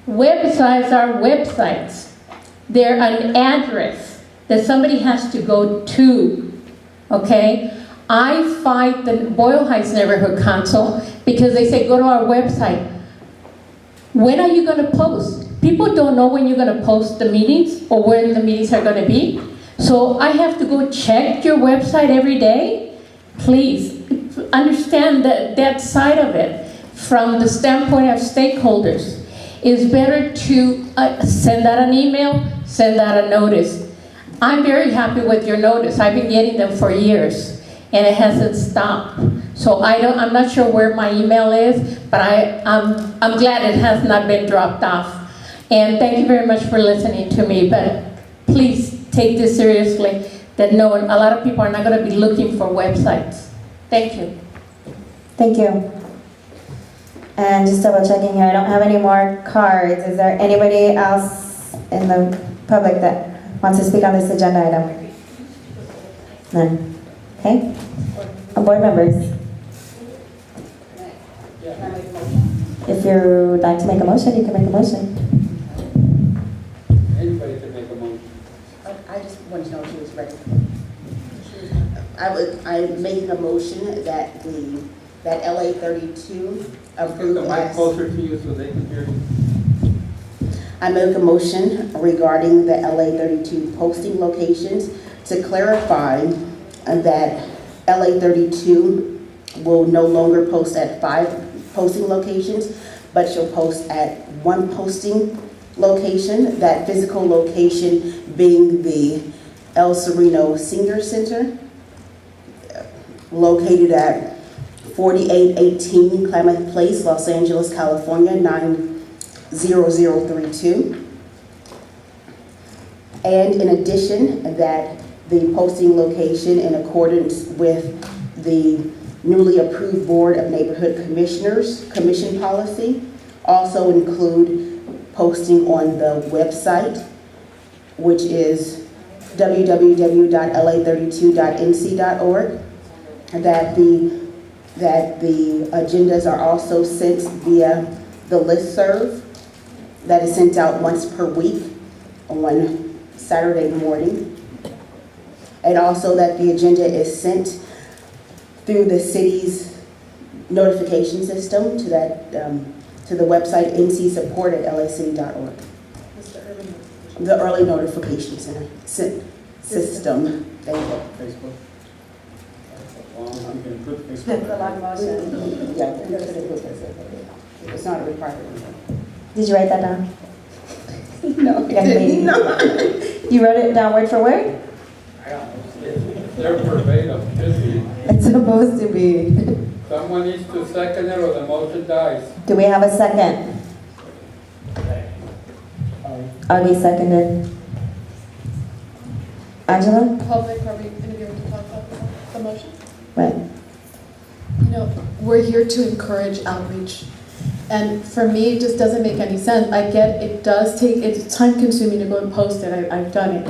Websites are websites. They're an address that somebody has to go to, okay? I fight the Boyle Heights Neighborhood Council because they say, go to our website. When are you going to post? People don't know when you're going to post the meetings or when the meetings are going to be. So I have to go check your website every day. Please understand that side of it from the standpoint of stakeholders. It's better to send out an email, send out a notice. I'm very happy with your notice. I've been getting them for years, and it hasn't stopped. So I'm not sure where my email is, but I'm glad it has not been dropped off. And thank you very much for listening to me. But please take this seriously. That no, a lot of people are not going to be looking for websites. Thank you. Thank you. And just double checking here, I don't have any more cards. Is there anybody else in the public that wants to speak on this agenda item? None. Okay. Board members. If you would like to make a motion, you can make a motion. Anybody can make a motion. I just wanted to know if she was ready. I'm making a motion that that LA32 approved Get the mic closer to you so they can hear you. I make a motion regarding the LA32 posting locations to clarify that LA32 will no longer post at 5 posting locations, but she'll post at 1 posting location, that physical location being the El Sereno Senior Center, located at 4818 Klamath Place, Los Angeles, California, 90032. And in addition, that the posting location, in accordance with the newly approved Board of Neighborhood Commissioners commission policy, also include posting on the website, which is www.la32nc.org, that the agendas are also sent via the listserv that is sent out once per week on Saturday morning. And also that the agenda is sent through the city's notification system to the website ncsupport@lacity.org. The early notification center system. Thank you. Facebook. You can put That's Facebook. a long motion. Yeah, it's not a requirement. Did you write that down? No, I didn't. No. You wrote it down word for word? They're verbatim. It's supposed to be. Someone needs to second it or the motion dies. Do we have a second? Augie seconded. Angela? Public, are we going to be able to talk about the motion? Right. You know, we're here to encourage outreach. And for me, it just doesn't make any sense. I get it does take, it's time consuming to go and post it. I've done it.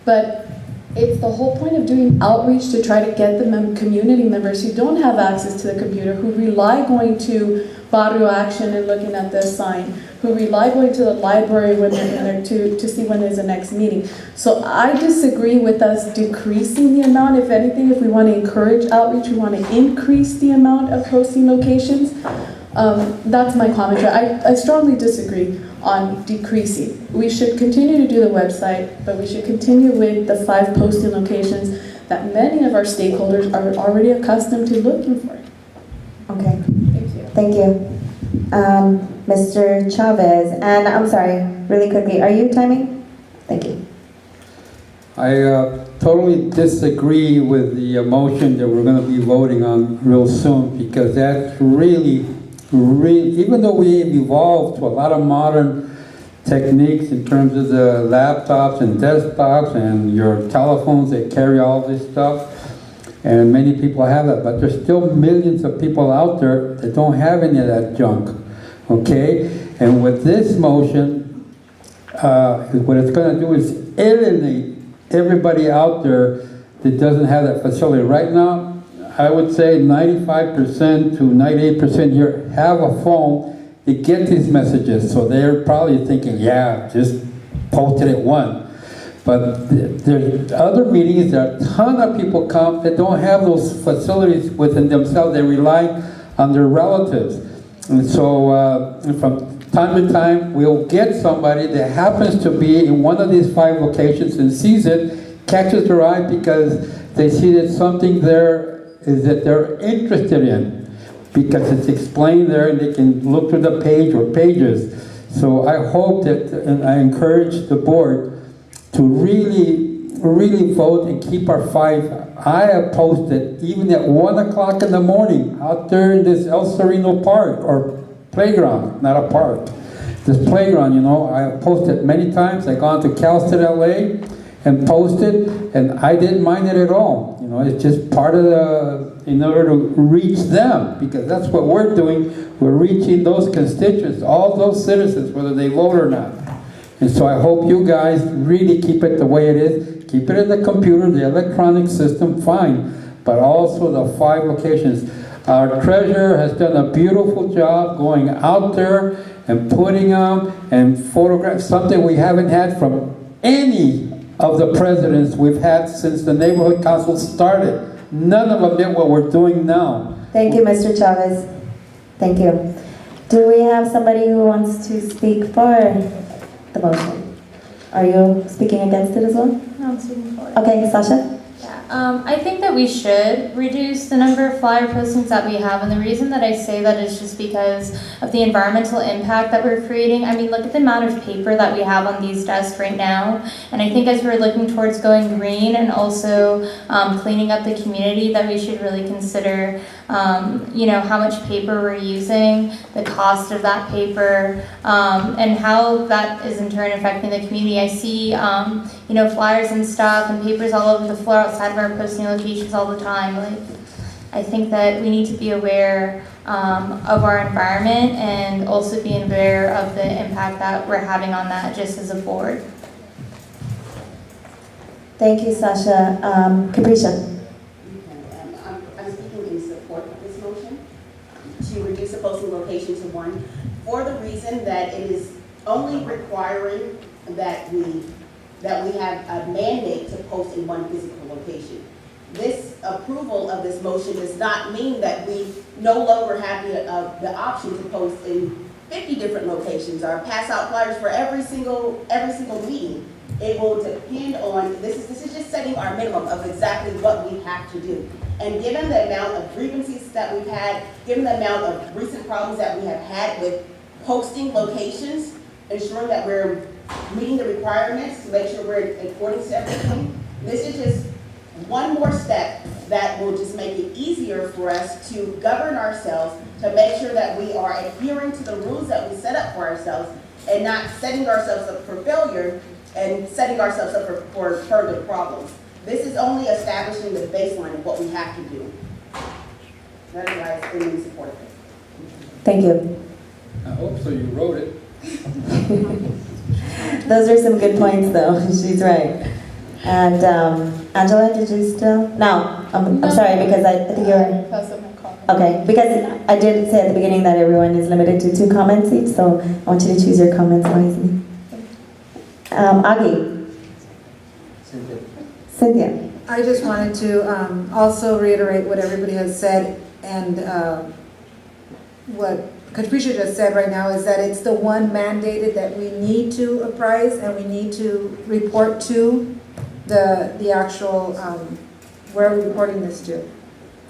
But it's the whole point of doing outreach to try to get the community members who don't have access to the computer, who rely going to Barrio Action and looking at this sign, who rely going to the library when they're in there to see when there's a next meeting. So I disagree with us decreasing the amount. If anything, if we want to encourage outreach, we want to increase the amount of posting locations. That's my commentary. I strongly disagree on decreasing. We should continue to do the website, but we should continue with the 5 posting locations that many of our stakeholders are already accustomed to looking for. Okay. Thank you. Thank you. Mr. Chavez, and I'm sorry, really quickly, are you timing? Thank you. I totally disagree with the motion that we're going to be voting on real soon, because that's really, even though we've evolved to a lot of modern techniques in terms of the laptops and desktops and your telephones that carry all this stuff, and many people have that, but there's still millions of people out there that don't have any of that junk, okay? And with this motion, what it's going to do is alienate everybody out there that doesn't have that facility. Right now, I would say 95% to 98% here have a phone, to get these messages. So they're probably thinking, yeah, just post it at one. But there's other meetings, there are a ton of people come that don't have those facilities within themselves. They rely on their relatives. And so from time to time, we'll get somebody that happens to be in one of these 5 locations and sees it, catches their eye because they see that something there is that they're interested in, because it's explained there and they can look through the page or pages. So I hope that, and I encourage the board to really vote and keep our 5. I have posted even at 1 o'clock in the morning out there in this El Sereno Park, or playground, not a park. This playground, you know, I have posted many times. I've gone to CalState LA and posted, and I didn't mind it at all. You know, it's just part of in order to reach them, because that's what we're doing. We're reaching those constituents, all those citizens, whether they vote or not. And so I hope you guys really keep it the way it is. Keep it in the computer, the electronic system, fine. But also the 5 locations. Our treasurer has done a beautiful job going out there and putting them and photograph, something we haven't had from any of the presidents we've had since the neighborhood council started. None of them did what we're doing now. Thank you, Mr. Chavez. Thank you. Do we have somebody who wants to speak for the motion? Are you speaking against it as well? No, I'm speaking for it. Okay, Sasha? Yeah, I think that we should reduce the number of flyer postings that we have, and the reason that I say that is just because of the environmental impact that we're creating. I mean, look at the amount of paper that we have on these desks right now, and I think as we're looking towards going green and also cleaning up the community, that we should really consider how much paper we're using, the cost of that paper, and how that is in turn affecting the community. I see, flyers and stuff and papers all over the floor outside of our posting locations all the time. Like, I think that we need to be aware of our environment and also be aware of the impact that we're having on that just as a board. Thank you, Sasha. Capricia? I'm speaking in support of this motion to reduce the posting location to 1 for the reason that it is only requiring that we have a mandate to post in 1 physical location. This approval of this motion does not mean that we no longer have the option to post in 50 different locations or pass out flyers for every single meeting. It will depend on, this is just setting our minimum of exactly what we have to do. And given the amount of grievances that we've had, given the amount of recent problems that we have had with posting locations, ensuring that we're meeting the requirements to make sure we're according to everything, this is just one more step that will just make it easier for us to govern ourselves, to make sure that we are adhering to the rules that we set up for ourselves and not setting ourselves up for failure and setting ourselves up for further problems. This is only establishing the baseline of what we have to do. That is why I'm in support of it. Thank you. I hope so, you wrote it. Those are some good points, though. She's right. And Angela, did you still? No, I'm sorry, because I think you were... That's what my comment. Okay, because I did say at the beginning that everyone is limited to 2 comments each, so I want you to choose your comments wisely. Agi. Cynthia. I just wanted to also reiterate what everybody has said, and what Catricia just said right now is that it's the one mandated that we need to apprise and we need to report to the actual, where are we reporting this to?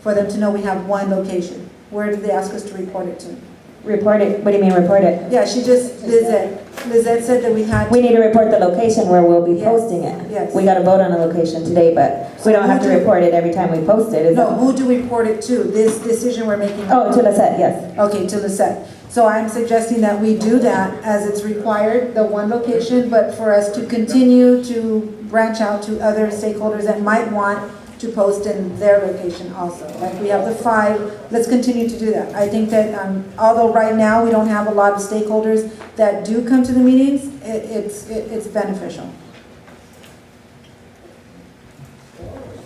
For them to know we have 1 location. Where did they ask us to report it to? Report it. What do you mean report it? Yeah, she just, Lizette said that we had. We need to report the location where we'll be Yes, posting it. yes. We got to vote on the location today, but we don't have to report it every time we post it. No, who do we report it to? This decision we're making. Oh, to Lisette, yes. Okay, to Lisette. So I'm suggesting that we do that as it's required, the 1 location, but for us to continue to branch out to other stakeholders that might want to post in their location also. Like we have the 5, let's continue to do that. I think that although right now we don't have a lot of stakeholders that do come to the meetings, it's beneficial.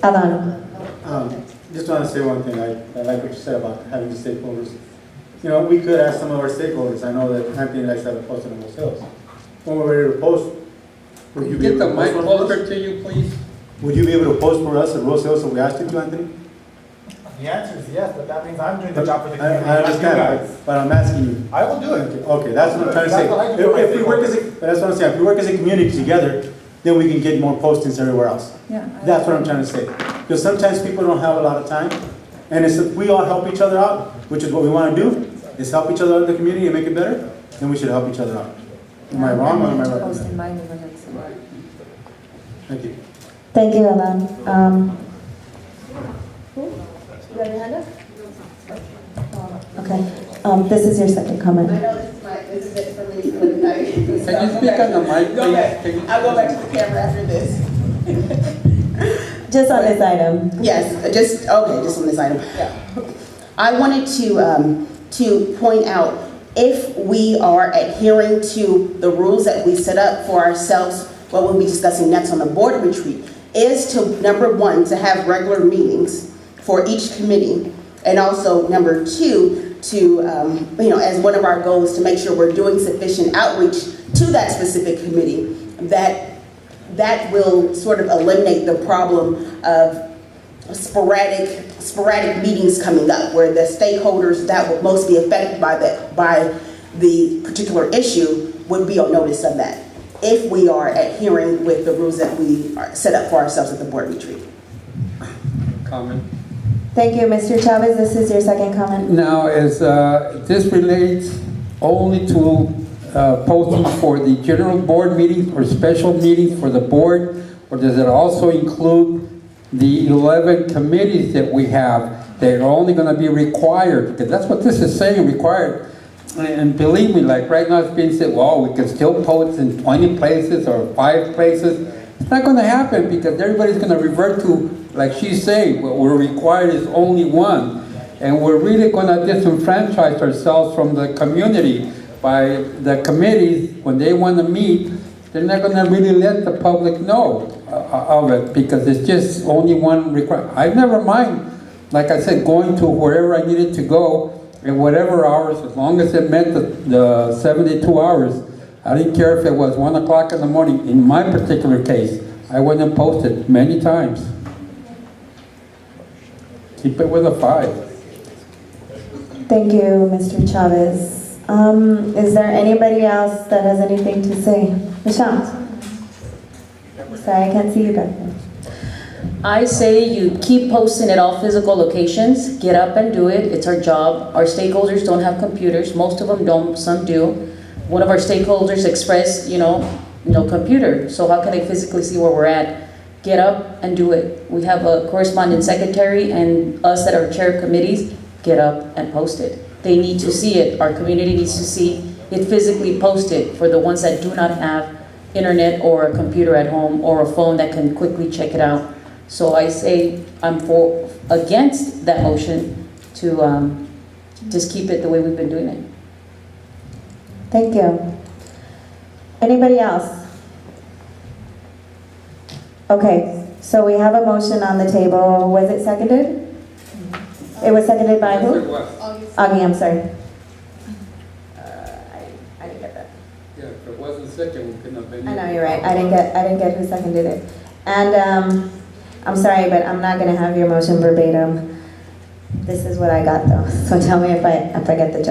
Alan. Just want to say one thing. I like what you said about having the stakeholders. you know, we could ask some of our stakeholders. I know that Anthony likes to have it posted on the sales. When we're ready to post, would you be Get able the to post mic for us? closer to you, please. Would you be able to post for us at Rose Hills if we asked you to, Anthony? The answer is yes, but that means I'm doing the job for the community. I not you guys. understand, but I'm asking you. I will do it. Okay, that's what I'm trying to say. That's what I do for my If we work as stakeholders. that's what I'm saying. If we work as a community together, then we can get more postings everywhere else. Yeah. That's what I'm trying to say. Because sometimes people don't have a lot of time, and it's if we all help each other out, which is what we want to do, is help each other out in the community and make it better, then we should help each other out. Am I wrong or am I right? Post in my neighborhood, so. Thank you. Thank you, Alan. Okay, this is your second comment. I know this is it for me for the night. Can you speak on the mic, Go back. please? I'll go back to the camera after this. Just on this item. Yes, just on this item. I wanted to point out, if we are adhering to the rules that we set up for ourselves, what we'll be discussing next on the board retreat, is to, number one, to have regular meetings for each committee, and also, number two, to, as one of our goals, to make sure we're doing sufficient outreach to that specific committee, that will sort of eliminate the problem of sporadic meetings coming up, where the stakeholders that would most be affected by the particular issue would be on notice of that, if we are adhering with the rules that we set up for ourselves at the board retreat. Comment. Thank you, Mr. Chavez. This is your second comment. Now, is this relates only to posting for the general board meetings or special meetings for the board, or does it also include the 11 committees that we have that are only going to be required? Because that's what this is saying, required. And believe me, like right now it's being said, well, we can still post in 20 places or 5 places. It's not going to happen because everybody's going to revert to, like she's saying, what we're required is only one. And we're really going to disenfranchise ourselves from the community by the committees. When they want to meet, they're not going to really let the public know of it because it's just only one requirement. I never mind, like I said, going to wherever I needed to go in whatever hours, as long as it met the 72 hours. I didn't care if it was 1 o'clock in the morning. In my particular case, I went and posted many times. Keep it with a 5. Thank you, Mr. Chavez. Is there anybody else that has anything to say? Michelle? Sorry, I can't see you back there. I say you keep posting at all physical locations, get up and do it, it's our job. Our stakeholders don't have computers, most of them don't, some do. One of our stakeholders expressed, no computer, so how can they physically see where we're at? Get up and do it. We have a correspondent secretary, and us that are chair committees, get up and post it. They need to see it, our community needs to see it physically posted for the ones that do not have internet or a computer at home or a phone that can quickly check it out. So I say I'm against that motion to just keep it the way we've been doing it. Thank you. Anybody else? Okay, so we have a motion on the table. Was it seconded? It was seconded by Yes, who? it was. Augie, I'm sorry. I didn't get that. Yeah, if it wasn't second, we couldn't have been. I know, you're right. I didn't get who seconded it. And I'm sorry, but I'm not gonna have your motion verbatim. This is what I got though, so tell me if I get the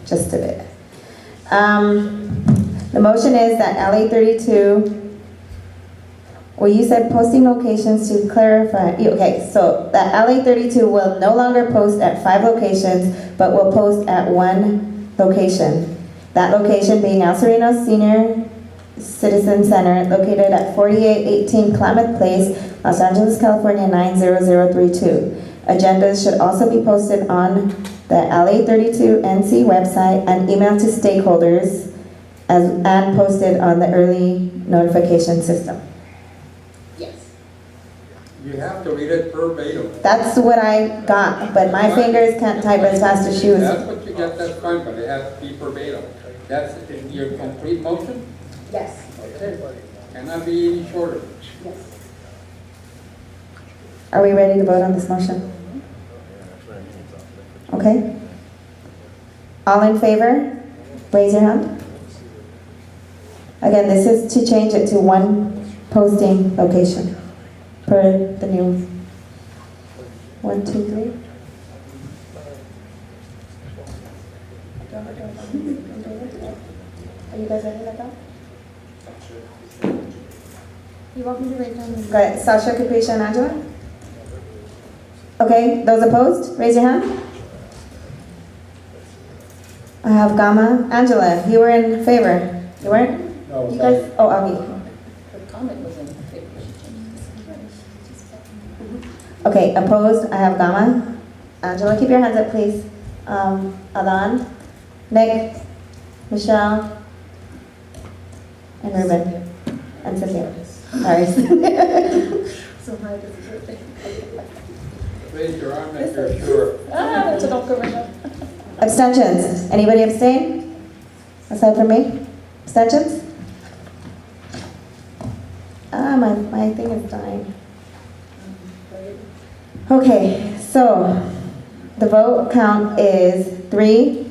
gist of it. The motion is that LA32, well, you said posting locations to clarify. Okay, so that LA32 will no longer post at 5 locations, but will post at 1 location. That location being El Sereno Senior Citizen Center, located at 4818 Klamath Place, Los Angeles, California 90032. Agendas should also be posted on the LA32NC website and emailed to stakeholders and posted on the early notification system. Yes. You have to read it verbatim. That's what I got, but my fingers can't type as fast as she was. That's what you got, that's fine, but it has to be verbatim. That's in your complete motion? Yes. Okay. Cannot be any shorter. Yes. Are we ready to vote on this motion? Okay. All in favor? Raise your hand. Again, this is to change it to one posting location per the new 1, 2, 3. Are you guys ready to go? You want me to write down the... Go ahead, Sasha, Capricia, and Angela? Okay, those opposed, raise your hand. I have Gama. Angela, you were in favor. You weren't? No, You guys, oh, Augie. Her comment was in favor. Okay, opposed, I have Gama. Angela, keep your hands up, please. Adan, Nick, Michelle, and Ruben, and Cynthia. Sorry. So hi, this is birthday. Raise your arm if you're sure. That's an awkward. Abstentions? Anybody abstain? Aside from me? Abstentions? My thing is dying. Okay, so the vote count is 3